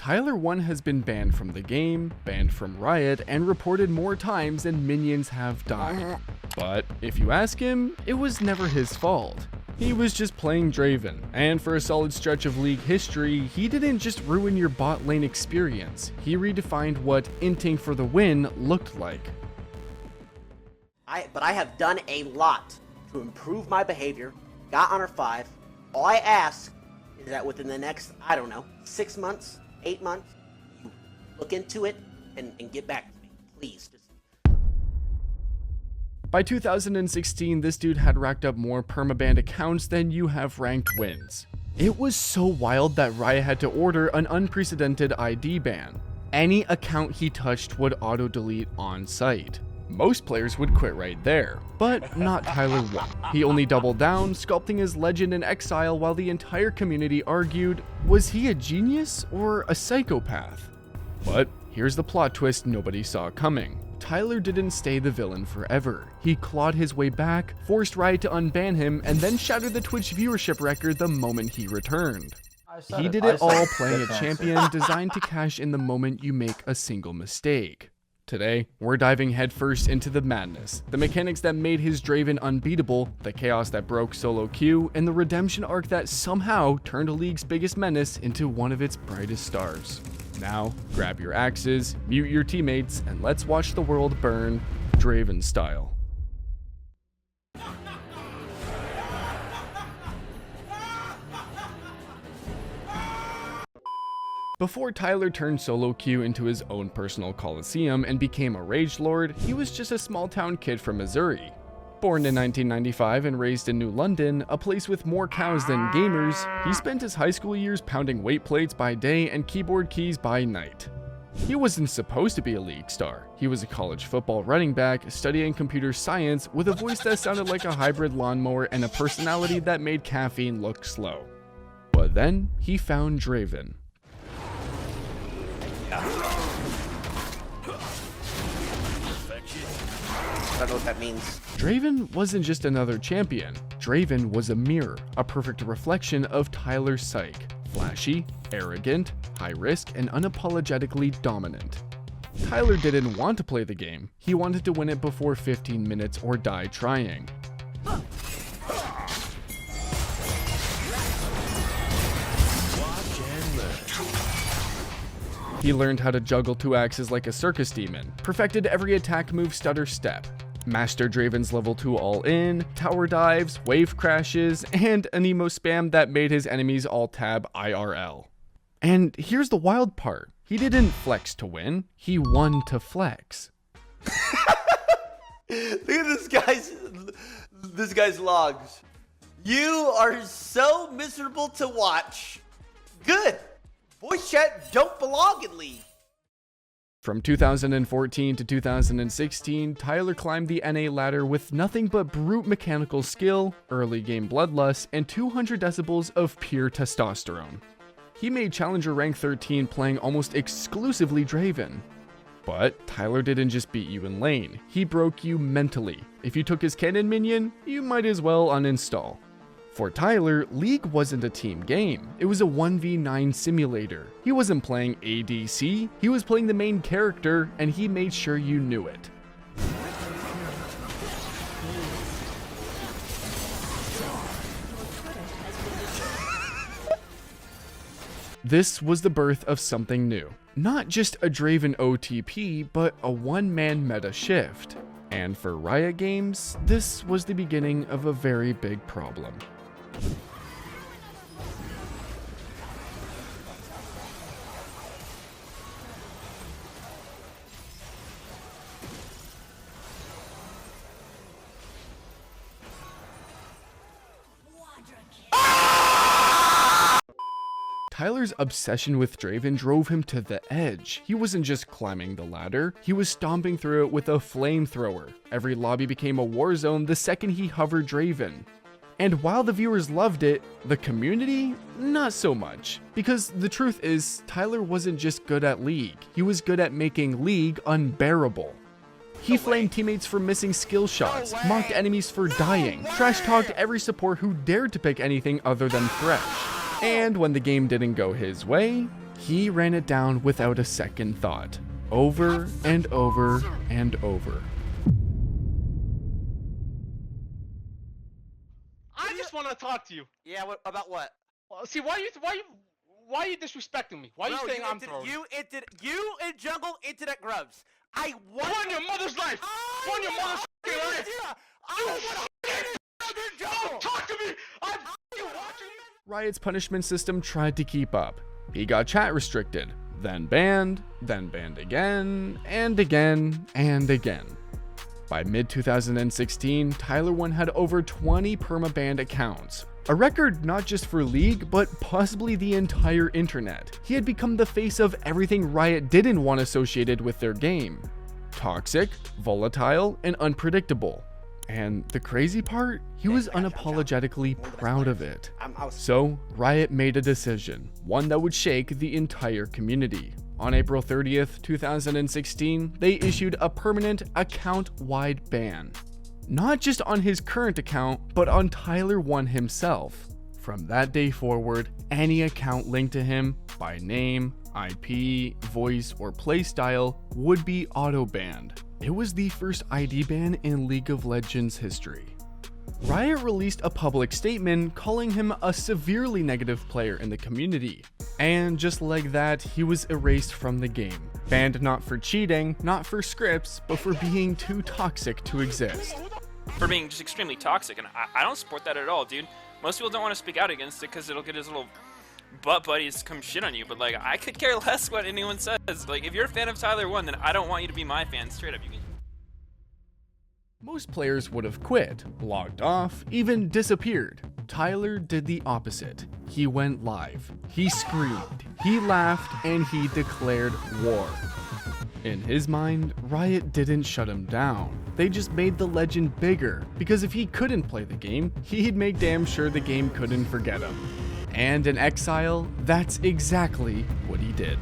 Tyler 1 has been banned from the game, banned from Riot, and reported more times than minions have died. But if you ask him, it was never his fault. He was just playing Draven, and for a solid stretch of League history, he didn't just ruin your bot lane experience, he redefined what inting for the win looked like. But I have done a lot to improve my behavior, got honor 5. All I ask is that within the next, 6 months, 8 months, you look into it and get back to me, please. By 2016, this dude had racked up more permabanned accounts than you have ranked wins. It was so wild that Riot had to order an unprecedented ID ban. Any account he touched would auto-delete on site. Most players would quit right there, but not Tyler 1. He only doubled down, sculpting his legend in exile while the entire community argued, was he a genius or a psychopath? But here's the plot twist nobody saw coming. Tyler didn't stay the villain forever. He clawed his way back, forced Riot to unban him, and then shattered the Twitch viewership record the moment he returned. He did it all playing a champion designed to cash in the moment you make a single mistake. Today, we're diving headfirst into the madness, the mechanics that made his Draven unbeatable, the chaos that broke solo queue, and the redemption arc that somehow turned a League's biggest menace into one of its brightest stars. Now, grab your axes, mute your teammates, and let's watch the world burn, Draven style. Before Tyler turned solo queue into his own personal coliseum and became a rage lord, he was just a small town kid from Missouri. Born in 1995 and raised in New London, a place with more cows than gamers, he spent his high school years pounding weight plates by day and keyboard keys by night. He wasn't supposed to be a League star. He was a college football running back studying computer science with a voice that sounded like a hybrid lawnmower and a personality that made caffeine look slow. But then he found Draven. I don't know what that means. Draven wasn't just another champion. Draven was a mirror, a perfect reflection of Tyler's psyche. Flashy, arrogant, high risk, and unapologetically dominant. Tyler didn't want to play the game. He wanted to win it before 15 minutes or die trying. He learned how to juggle 2 axes like a circus demon, perfected every attack move stutter step, mastered Draven's level 2 all-in, tower dives, wave crashes, and an emo spam that made his enemies alt-tab IRL. And here's the wild part, he didn't flex to win, he won to flex. Look at this guy's logs. You are so miserable to watch. Good. Voice chat don't belong in League. From 2014 to 2016, Tyler climbed the NA ladder with nothing but brute mechanical skill, early game bloodlust, and 200 decibels of pure testosterone. He made Challenger rank 13 playing almost exclusively Draven. But Tyler didn't just beat you in lane, he broke you mentally. If you took his cannon minion, you might as well uninstall. For Tyler, League wasn't a team game, it was a 1v9 simulator. He wasn't playing ADC, he was playing the main character, and he made sure you knew it. This was the birth of something new. Not just a Draven OTP, but a one-man meta shift. And for Riot Games, this was the beginning of a very big problem. Tyler's obsession with Draven drove him to the edge. He wasn't just climbing the ladder, he was stomping through it with a flamethrower. Every lobby became a war zone the second he hovered Draven. And while the viewers loved it, the community, not so much. Because the truth is, Tyler wasn't just good at League, he was good at making League unbearable. He flamed teammates for missing skill shots, mocked enemies for dying, trash-talked every support who dared to pick anything other than Thresh. And when the game didn't go his way, He ran it down without a second thought, over and over and over. I just want to talk to you. Yeah, about what? See, why are you disrespecting me? Why are you saying I'm throwing? You and Jungle Internet Grubs. I won your mother's life. Won your mother's life. Don't talk to me. I'm watching. Riot's punishment system tried to keep up. He got chat restricted, then banned again, and again, and again. By mid-2016, Tyler1 had over 20 permabanned accounts. A record not just for League, but possibly the entire internet. He had become the face of everything Riot didn't want associated with their game. Toxic, volatile, and unpredictable. And the crazy part, he was unapologetically proud of it. So, Riot made a decision, one that would shake the entire community. On April 30th, 2016, they issued a permanent account-wide ban. Not just on his current account, but on Tyler1 himself. From that day forward, any account linked to him by name, IP, voice, or playstyle would be auto-banned. It was the first ID ban in League of Legends history. Riot released a public statement calling him a severely negative player in the community. And just like that, he was erased from the game. Banned not for cheating, not for scripts, but for being too toxic to exist. For being just extremely toxic, and I don't support that at all, dude. Most people don't want to speak out against it because it'll get his little butt buddies to come shit on you, but like, I could care less what anyone says. Like, if you're a fan of Tyler1, then I don't want you to be my fan, straight up. Most players would have quit, logged off, even disappeared. Tyler did the opposite. He went live. He screamed, he laughed, and he declared war. In his mind, Riot didn't shut him down. They just made the legend bigger, because if he couldn't play the game, he'd make damn sure the game couldn't forget him. And in exile, that's exactly what he did.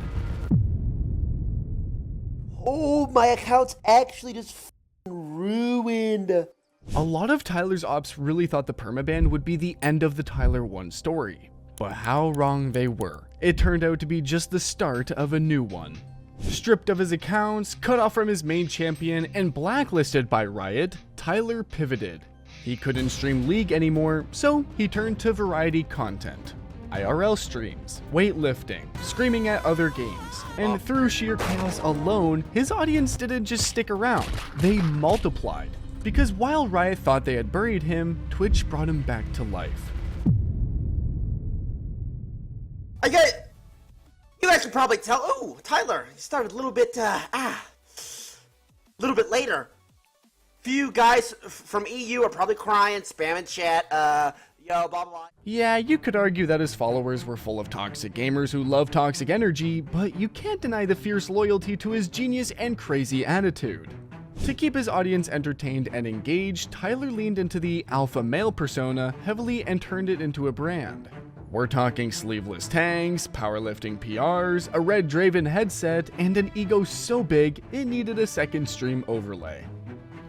Oh, my account's actually just ruined. A lot of Tyler's ops really thought the permaban would be the end of the Tyler1 story. But how wrong they were. It turned out to be just the start of a new one. Stripped of his accounts, cut off from his main champion, and blacklisted by Riot, Tyler pivoted. He couldn't stream League anymore, so he turned to variety content. IRL streams, weightlifting, screaming at other games, and through sheer chaos alone, his audience didn't just stick around, they multiplied. Because while Riot thought they had buried him, Twitch brought him back to life. You guys can probably tell, oh, Tyler, he started a little bit later. Few guys from EU are probably crying, spamming chat, yo, blah, blah. Yeah, you could argue that his followers were full of toxic gamers who love toxic energy, but you can't deny the fierce loyalty to his genius and crazy attitude. To keep his audience entertained and engaged, Tyler leaned into the alpha male persona heavily and turned it into a brand. We're talking sleeveless tanks, powerlifting PRs, a red Draven headset, and an ego so big it needed a second stream overlay.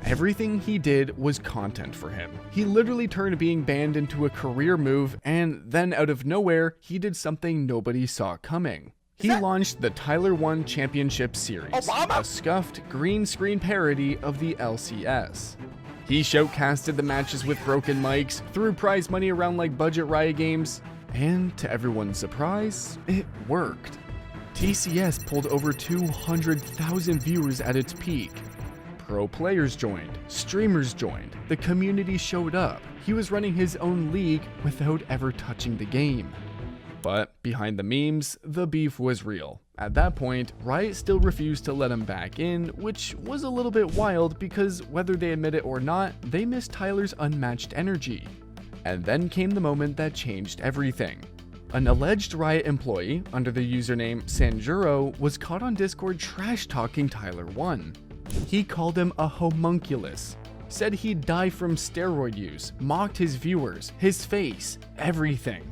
Everything he did was content for him. He literally turned being banned into a career move, and then out of nowhere, he did something nobody saw coming. He launched the Tyler1 Championship Series, a scuffed green screen parody of the LCS. He shoutcasted the matches with broken mics, threw prize money around like budget Riot games, and to everyone's surprise, it worked. TCS pulled over 200,000 viewers at its peak. Pro players joined, streamers joined, the community showed up. He was running his own league without ever touching the game. But behind the memes, the beef was real. At that point, Riot still refused to let him back in, which was a little bit wild because whether they admit it or not, they missed Tyler's unmatched energy. And then came the moment that changed everything. An alleged Riot employee under the username Sanjuro was caught on Discord trash-talking Tyler1. He called him a homunculus, said he'd die from steroid use, mocked his viewers, his face, everything.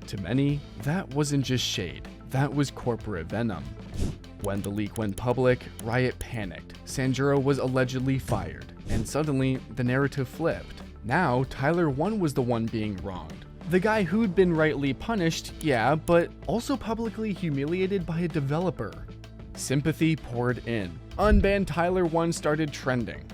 To many, that wasn't just shade, that was corporate venom. When the leak went public, Riot panicked. Sanjuro was allegedly fired, and suddenly the narrative flipped. Now, Tyler1 was the one being wronged. The guy who'd been rightly punished, yeah, but also publicly humiliated by a developer. Sympathy poured in. Unbanned Tyler 1 started trending.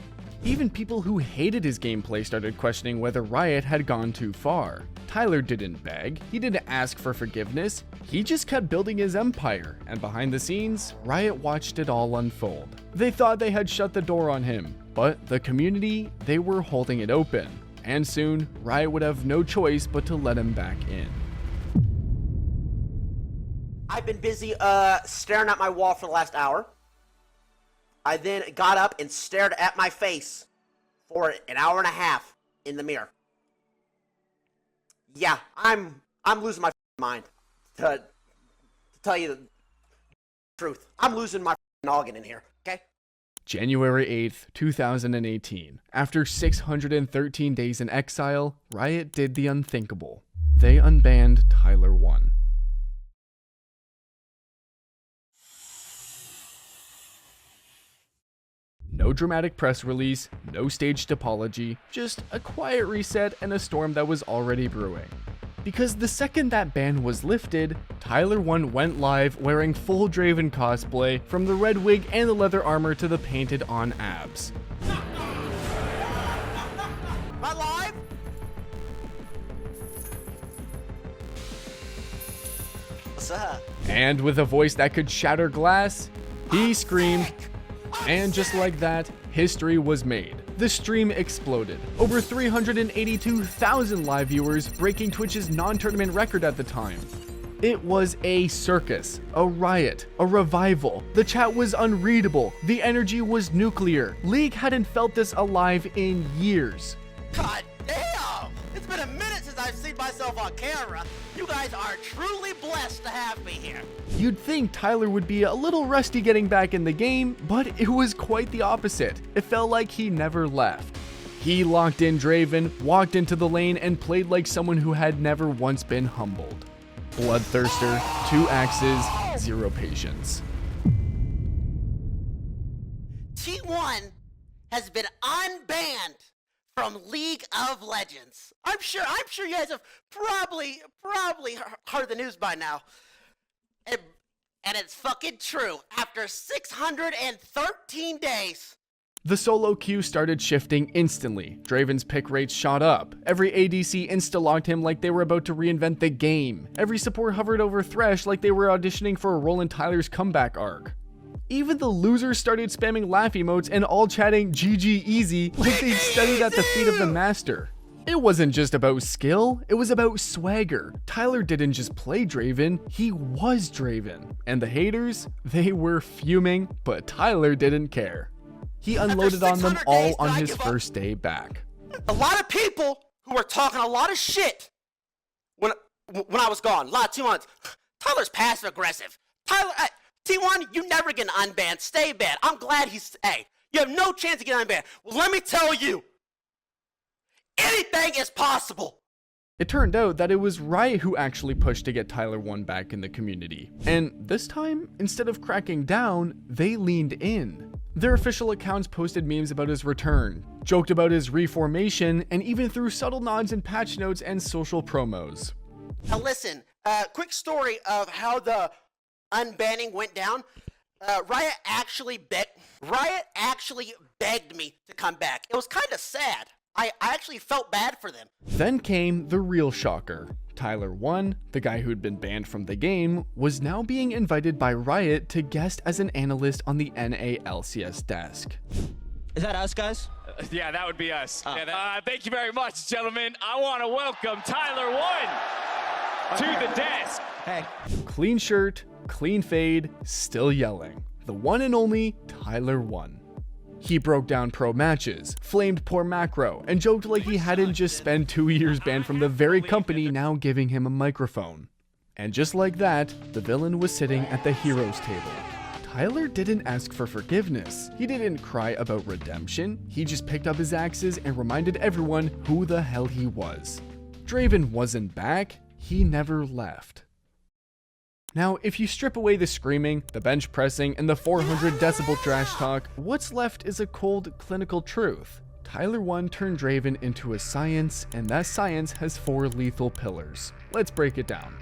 Even people who hated his gameplay started questioning whether Riot had gone too far. Tyler didn't beg, he didn't ask for forgiveness, he just kept building his empire, and behind the scenes, Riot watched it all unfold. They thought they had shut the door on him, but the community, they were holding it open, and soon, Riot would have no choice but to let him back in. I've been busy staring at my wall for the last hour. I then got up and stared at my face for an hour and a half in the mirror. Yeah, I'm losing my mind. To tell you the truth, I'm losing my noggin in here, okay? January 8th, 2018. After 613 days in exile, Riot did the unthinkable. They unbanned Tyler 1. No dramatic press release, no staged apology, just a quiet reset and a storm that was already brewing. Because the second that ban was lifted, Tyler 1 went live wearing full Draven cosplay, from the red wig and the leather armor to the painted on abs. Am I live? What's up? And with a voice that could shatter glass, he screamed, and just like that, history was made. The stream exploded. Over 382,000 live viewers, breaking Twitch's non-tournament record at the time. It was a circus, a riot, a revival. The chat was unreadable. The energy was nuclear. League hadn't felt this alive in years. God damn! It's been a minute since I've seen myself on camera. You guys are truly blessed to have me here. You'd think Tyler would be a little rusty getting back in the game, but it was quite the opposite. It felt like he never left. He locked in Draven, walked into the lane, and played like someone who had never once been humbled. Bloodthirster, 2 axes, 0 patience. T1 has been unbanned from League of Legends. I'm sure you guys have probably heard the news by now. And it's fucking true. After 613 days. The solo queue started shifting instantly. Draven's pick rates shot up. Every ADC insta-logged him like they were about to reinvent the game. Every support hovered over Thresh like they were auditioning for a role in Tyler's comeback arc. Even the losers started spamming laugh emotes and all chatting GG easy like they'd studied at the feet of the master. It wasn't just about skill, it was about swagger. Tyler didn't just play Draven, he was Draven. And the haters, they were fuming, but Tyler didn't care. He unloaded on them all on his first day back. A lot of people who were talking a lot of shit when I was gone, 2 months. Tyler's passive aggressive. Tyler, T1, you never get unbanned. Stay banned. I'm glad you have no chance to get unbanned. Well, let me tell you, anything is possible. It turned out that it was Riot who actually pushed to get Tyler 1 back in the community. And this time, instead of cracking down, they leaned in. Their official accounts posted memes about his return, joked about his reformation, and even threw subtle nods in patch notes and social promos. Now listen, quick story of how the unbanning went down. Riot actually begged me to come back. It was kind of sad. I actually felt bad for them. Then came the real shocker. Tyler 1, the guy who'd been banned from the game, was now being invited by Riot to guest as an analyst on the NALCS desk. Is that us, guys? Yeah, that would be us. Thank you very much, gentlemen. I want to welcome Tyler 1 to the desk. Hey. Clean shirt, clean fade, still yelling. The one and only Tyler 1. He broke down pro matches, flamed poor macro, and joked like he hadn't just spent 2 years banned from the very company now giving him a microphone. And just like that, the villain was sitting at the heroes table. Tyler didn't ask for forgiveness. He didn't cry about redemption. He just picked up his axes and reminded everyone who the hell he was. Draven wasn't back. He never left. Now, if you strip away the screaming, the bench pressing, and the 400 decibel trash talk, what's left is a cold, clinical truth. Tyler 1 turned Draven into a science, and that science has 4 lethal pillars. Let's break it down.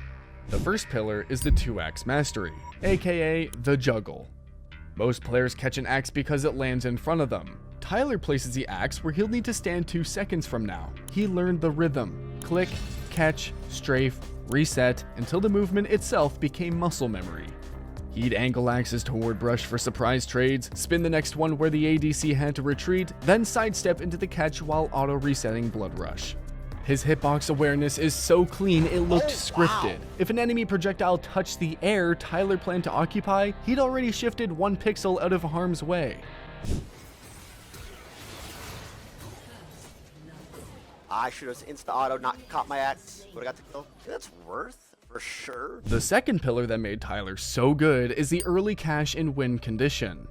The first pillar is the 2-axe mastery, aka the juggle. Most players catch an axe because it lands in front of them. Tyler places the axe where he'll need to stand 2 seconds from now. He learned the rhythm: click, catch, strafe, reset, until the movement itself became muscle memory. He'd angle axes toward brush for surprise trades, spin the next one where the ADC had to retreat, then sidestep into the catch while auto-resetting Blood Rush. His hitbox awareness is so clean it looked scripted. If an enemy projectile touched the air Tyler planned to occupy, he'd already shifted 1 pixel out of harm's way. I should have insta-auto, not caught my axe. Would've got the kill. That's worth, for sure. The second pillar that made Tyler so good is the early cash and win condition.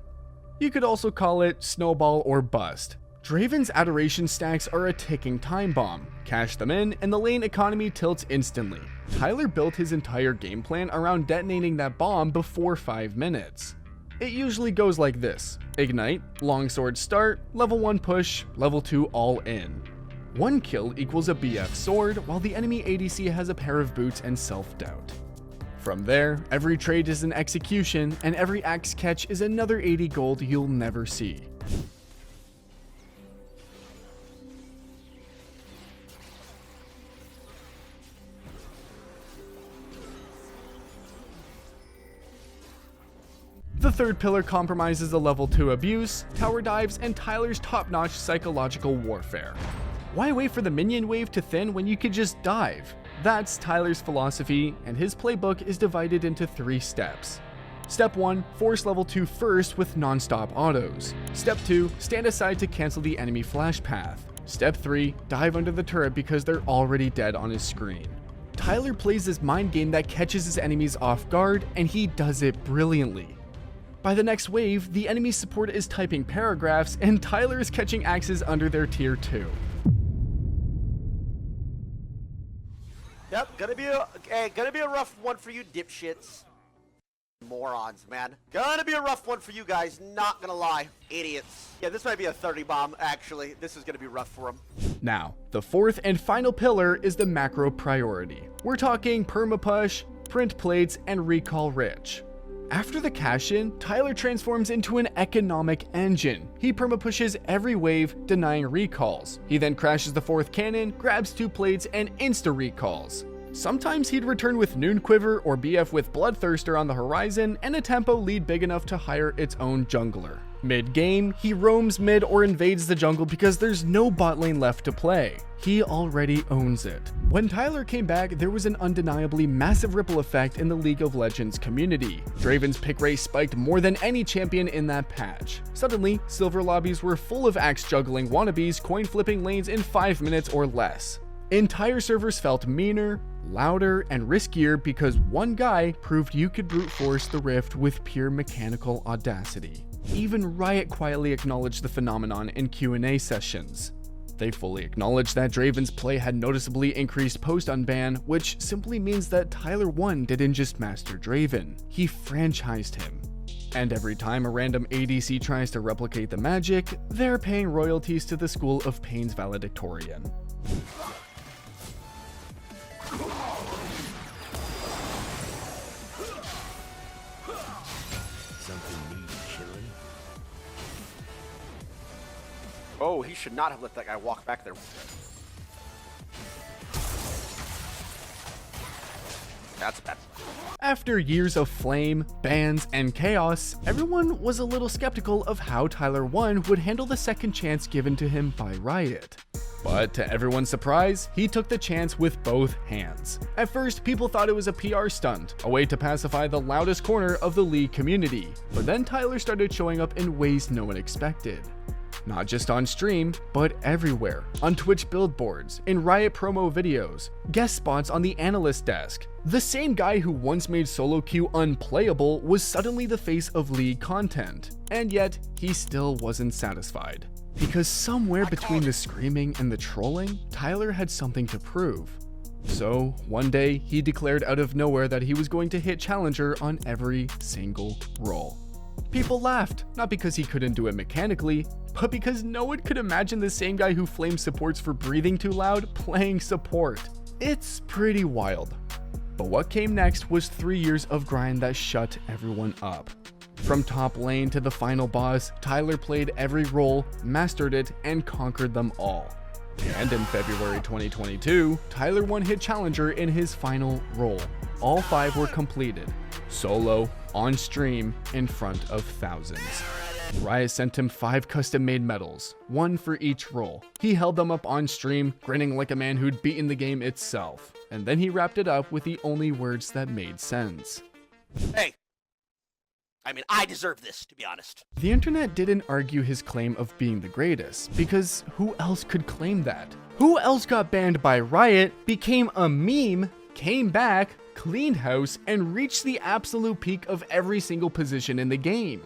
You could also call it snowball or bust. Draven's adoration stacks are a ticking time bomb. Cash them in, and the lane economy tilts instantly. Tyler built his entire game plan around detonating that bomb before 5 minutes. It usually goes like this: ignite, longsword start, level 1 push, level 2 all in. 1 kill equals a BF sword, while the enemy ADC has a pair of boots and self-doubt. From there, every trade is an execution, and every axe catch is another 80 gold you'll never see. The third pillar compromises the level 2 abuse, tower dives, and Tyler's top-notch psychological warfare. Why wait for the minion wave to thin when you could just dive? That's Tyler's philosophy, and his playbook is divided into 3 steps. Step 1, force level 2 first with non-stop autos. Step 2, stand aside to cancel the enemy flash path. Step 3, dive under the turret because they're already dead on his screen. Tyler plays this mind game that catches his enemies off guard, and he does it brilliantly. By the next wave, the enemy support is typing paragraphs, and Tyler is catching axes under their tier 2. Yep, gonna be a rough one for you dipshits. Morons, man. Gonna be a rough one for you guys, not gonna lie. Idiots. Yeah, this might be a 30 bomb, actually. This is gonna be rough for them. Now, the fourth and final pillar is the macro priority. We're talking permapush, print plates, and recall rich. After the cash-in, Tyler transforms into an economic engine. He permapushes every wave, denying recalls. He then crashes the 4th cannon, grabs 2 plates, and insta-recalls. Sometimes he'd return with Noon Quiver or BF with Bloodthirster on the horizon and a tempo lead big enough to hire its own jungler. Mid-game, he roams mid or invades the jungle because there's no bot lane left to play. He already owns it. When Tyler came back, there was an undeniably massive ripple effect in the League of Legends community. Draven's pick rate spiked more than any champion in that patch. Suddenly, silver lobbies were full of axe juggling wannabes coin flipping lanes in 5 minutes or less. Entire servers felt meaner, louder, and riskier because one guy proved you could brute force the rift with pure mechanical audacity. Even Riot quietly acknowledged the phenomenon in Q&A sessions. They fully acknowledged that Draven's play had noticeably increased post-unban, which simply means that Tyler 1 didn't just master Draven, he franchised him. And every time a random ADC tries to replicate the magic, they're paying royalties to the School of Pain's valedictorian. Oh, he should not have let that guy walk back there. That's bad. After years of flame, bans, and chaos, everyone was a little skeptical of how Tyler 1 would handle the second chance given to him by Riot. But to everyone's surprise, he took the chance with both hands. At first, people thought it was a PR stunt, a way to pacify the loudest corner of the League community. But then Tyler started showing up in ways no one expected. Not just on stream, but everywhere. On Twitch billboards, in Riot promo videos, guest spots on the analyst desk. The same guy who once made solo queue unplayable was suddenly the face of League content. And yet, he still wasn't satisfied. Because somewhere between the screaming and the trolling, Tyler had something to prove. So, one day, he declared out of nowhere that he was going to hit Challenger on every single roll. People laughed, not because he couldn't do it mechanically, but because no one could imagine the same guy who flamed supports for breathing too loud playing support. It's pretty wild. But what came next was 3 years of grind that shut everyone up. From top lane to the final boss, Tyler played every role, mastered it, and conquered them all. And in February 2022, Tyler won Hit Challenger in his final role. All 5 were completed, solo, on stream, in front of thousands. Riot sent him 5 custom-made medals, 1 for each role. He held them up on stream, grinning like a man who'd beaten the game itself. And then he wrapped it up with the only words that made sense. Hey, I mean, I deserve this, to be honest. The internet didn't argue his claim of being the greatest, because who else could claim that? Who else got banned by Riot, became a meme, came back, cleaned house, and reached the absolute peak of every single position in the game?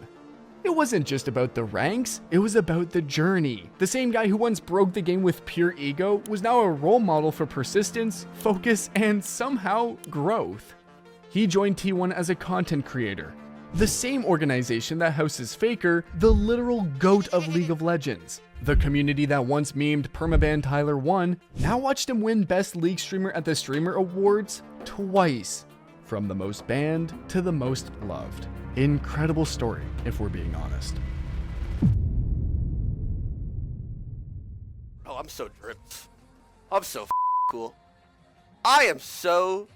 It wasn't just about the ranks, it was about the journey. The same guy who once broke the game with pure ego was now a role model for persistence, focus, and somehow growth. He joined T1 as a content creator, the same organization that houses Faker, the literal GOAT of League of Legends. The community that once memed permaban Tyler 1 now watched him win Best League Streamer at the Streamer Awards twice. From the most banned to the most loved. Incredible story, if we're being honest. Oh, I'm so driven. I'm so cool. I am so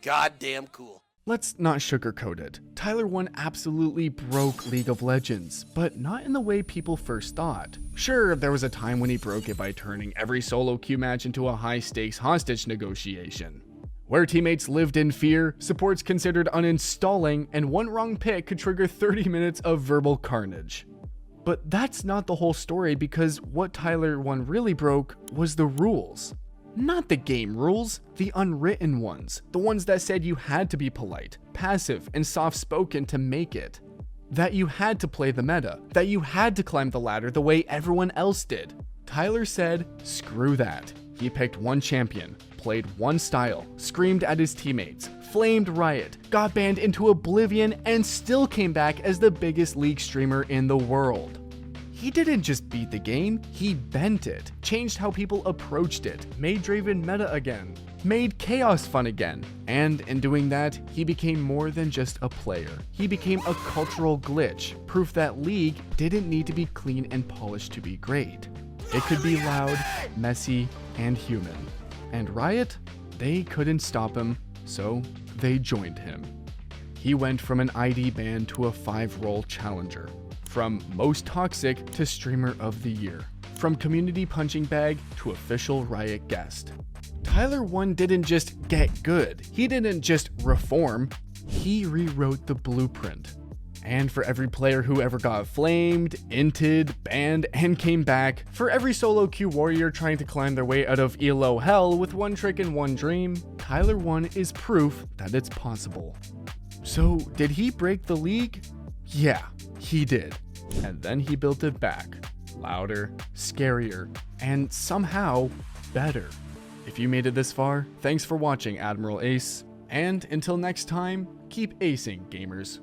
goddamn cool. Let's not sugarcoat it. Tyler 1 absolutely broke League of Legends, but not in the way people first thought. Sure, there was a time when he broke it by turning every solo queue match into a high-stakes hostage negotiation, where teammates lived in fear, supports considered uninstalling, and one wrong pick could trigger 30 minutes of verbal carnage. But that's not the whole story, because what Tyler 1 really broke was the rules. Not the game rules, the unwritten ones, the ones that said you had to be polite, passive, and soft-spoken to make it. That you had to play the meta, that you had to climb the ladder the way everyone else did. Tyler said, screw that. He picked one champion, played one style, screamed at his teammates, flamed Riot, got banned into oblivion, and still came back as the biggest League streamer in the world. He didn't just beat the game, he bent it, changed how people approached it, made Draven meta again, made chaos fun again, and in doing that, he became more than just a player. He became a cultural glitch, proof that League didn't need to be clean and polished to be great. It could be loud, messy, and human. And Riot, they couldn't stop him, so they joined him. He went from an ID ban to a 5-role challenger. From most toxic to streamer of the year. From community punching bag to official Riot guest. Tyler 1 didn't just get good. He didn't just reform. He rewrote the blueprint. And for every player who ever got flamed, inted, banned, and came back, for every solo queue warrior trying to climb their way out of ELO hell with one trick and one dream, Tyler 1 is proof that it's possible. So did he break the league? Yeah, he did. And then he built it back, louder, scarier, and somehow better. If you made it this far, thanks for watching, Admiral Ace, and until next time, keep acing, gamers.